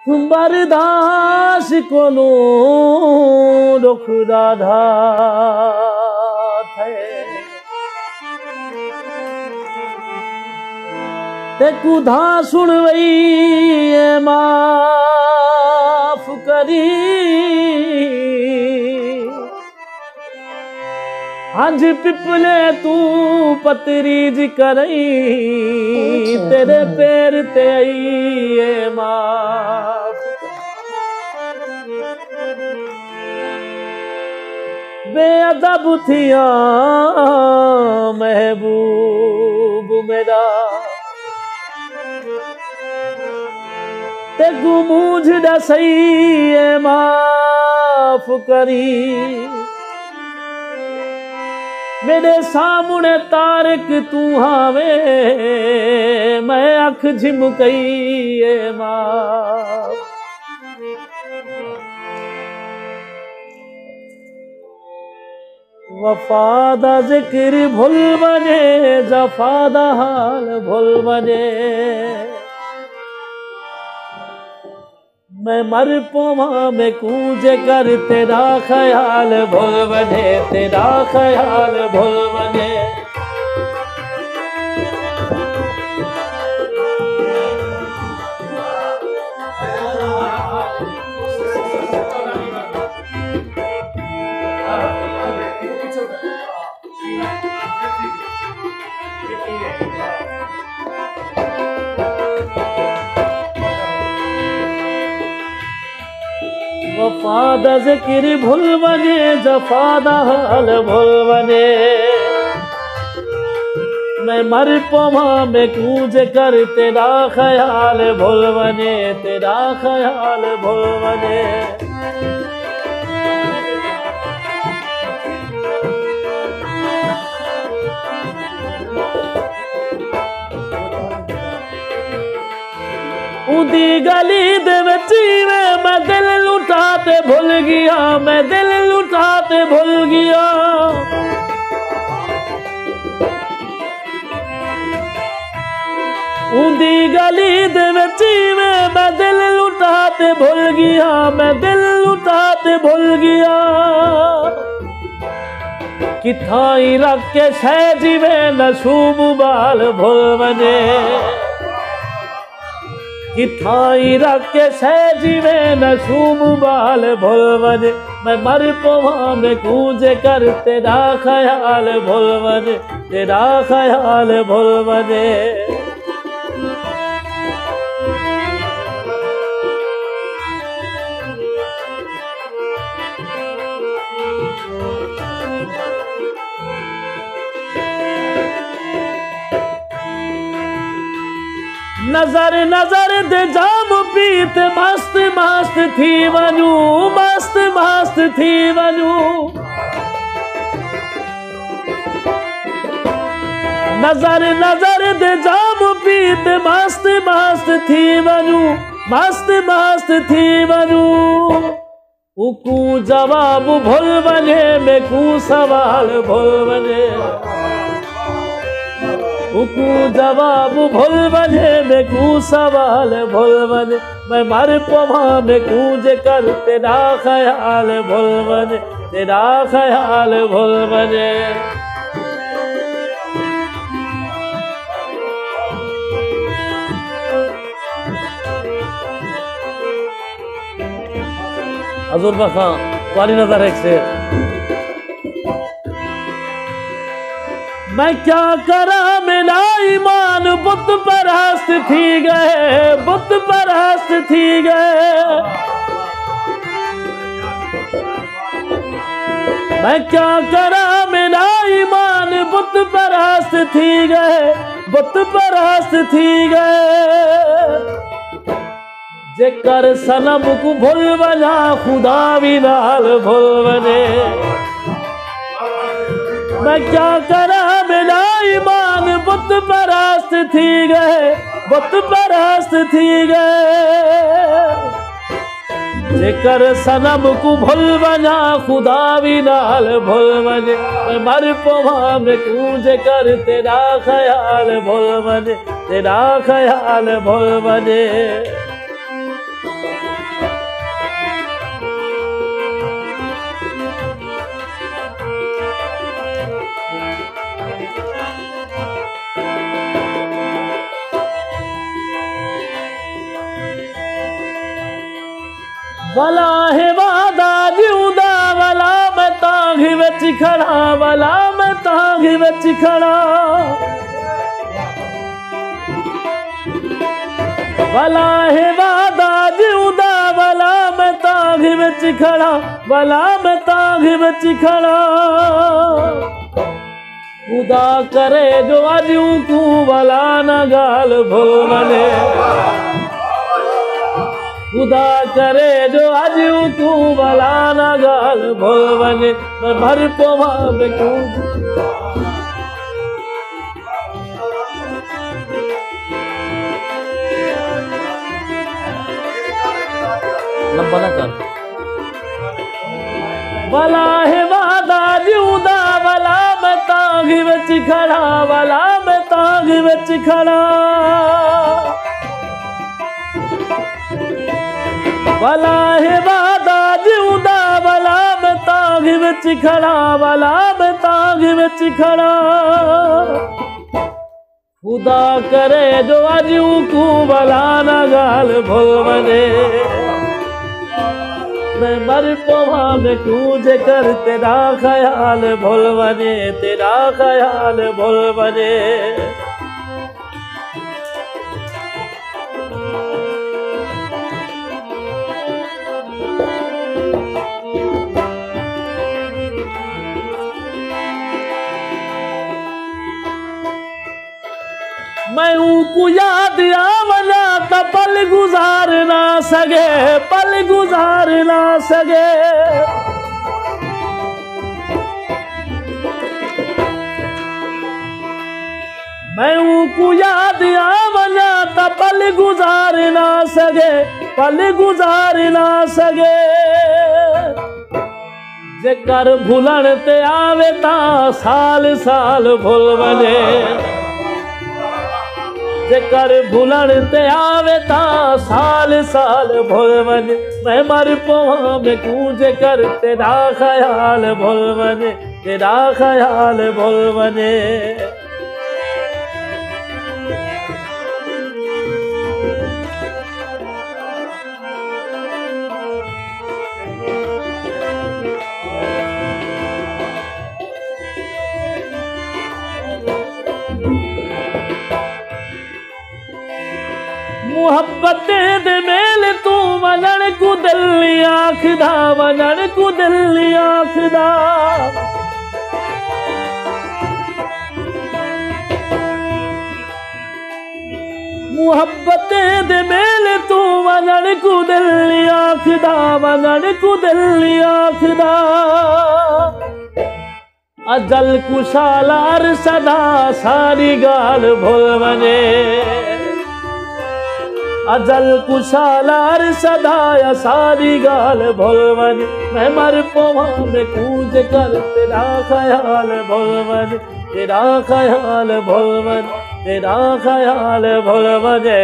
बर्दाश्त कोनू दुख दाधा थे ते कुधा सुन वई माफ करी आज पिपले तू पतरीज करई तेरे पैर ते आई माफ बेअदब थिया महबूब मेरा ते गुमूझ दसई माफ करी मेरे सामने तारक तू हावे मैं अख झिमकई माफ वफादा जिक्र भूल बने जफादा हाल भूल बने मैं मर पोवा में कूज कर तेरा ख्याल भूल बने तेरा ख्याल भूल बने वफादा जिक्र भूल बने जफादा हाल भूल बने मैं मर पवा में कूज कर तेरा ख्याल भूल बने तेरा ख्याल भूल बने उदी गली दे बच्ची में मैं दिल लुटाते भूल गया मैं दिल लुटाते भूल गया उदी गली दे बच्ची में मैं दिल लुटाते भूल गया मैं दिल लुटाते भूल गया किथाई रख के सहजी में नशूब बाल भूल बने किथाई रख के सहजी में नशूब बाल भूल बने मैं मर पोवा में कूज कर तेरा ख्याल भूल बने तेरा ख्याल भूल बने नजर नजर दे जाम पीत मस्त मस्त थी वनू मस्त मस्त थी वनू नजर नजर दे जाम पीत मस्त मस्त थी वनू मस्त मस्त थी वनू उकू जवाब भूल बने मैं कू सवाल भूल बने उकू जवाब भूल बने मैं कू सवाल भूल बने मैं मर पवा में कूज कर तेरा ख्याल भूल बने तेरा ख्याल भूल बने हजूर बखा तुम्हारी नजर एक से मैं क्या करा मेरा ईमान बुत परस्त थी गए बुत परस्त थी गए मैं क्या करा मेरा ईमान बुत परस्त थी गए बुत परस्त थी गए जेकर सनम को भूल बना खुदा भी नाल भूल बने मैं क्या करा मेरा ईमान बुत परस्त थी गए बुत परस्त थी गए जेकर सनम को भूल बना खुदा भी नाल भूल बने मैं मर पवा में कूज कर तेरा ख्याल भूल बने तेरा ख्याल भूल बने भला है वादा जिउंदा भला मैं तांघ विच खड़ा भला मैं तांघ विच खड़ा भला है वादा जिउंदा भला मैं तांघ विच खड़ा भला मैं तांघ विच खड़ा खुदा करे जो अजू तू भला न गाल भुल वञे खुदा करे जो अजू तू भला न गाल भुल वञे मैं भर पवा बेकू लंबा न कर भला है वादा जिउंदा भला मैं तांघ विच खड़ा भला मैं तांघ विच खड़ा भला है वादा जिउंदा भला मैं तांघ विच खड़ा भला मैं तांघ विच खड़ा खुदा करे जो अजू तू भला न गाल भुल वञे मैं मर पवा में तू जेकर तेरा ख्याल भुल वञे तेरा ख्याल भुल वञे मैं ऊको याद आवला त पल गुजार ना सके पल गुजार ना सके मैं ऊको याद आवला त पल गुजार ना सके पल गुजार ना सके जेकर भुलण ते आवे ता साल साल भुल वञे जेकर भुलण ते आवे ता साल साल भुल वञे मैं मर पवा में तू जेकर तेरा ख्याल भुल वञे तेरा ख्याल भुल वञे मुहब्बत दे मेल तू वञण को दिल आखदा वञण को दिल आखदा मुहब्बत दे मेल तू वञण को दिल आखदा वञण को दिल आखदा अजल कुशालार सदा सारी गाल भुल वञे अजल कुशालार सदा सारी गाल भुल वञे मैं मर पवा में कूद कर तेरा ख्याल भुल वञे तेरा ख्याल भुल वञे तेरा ख्याल भुल वञे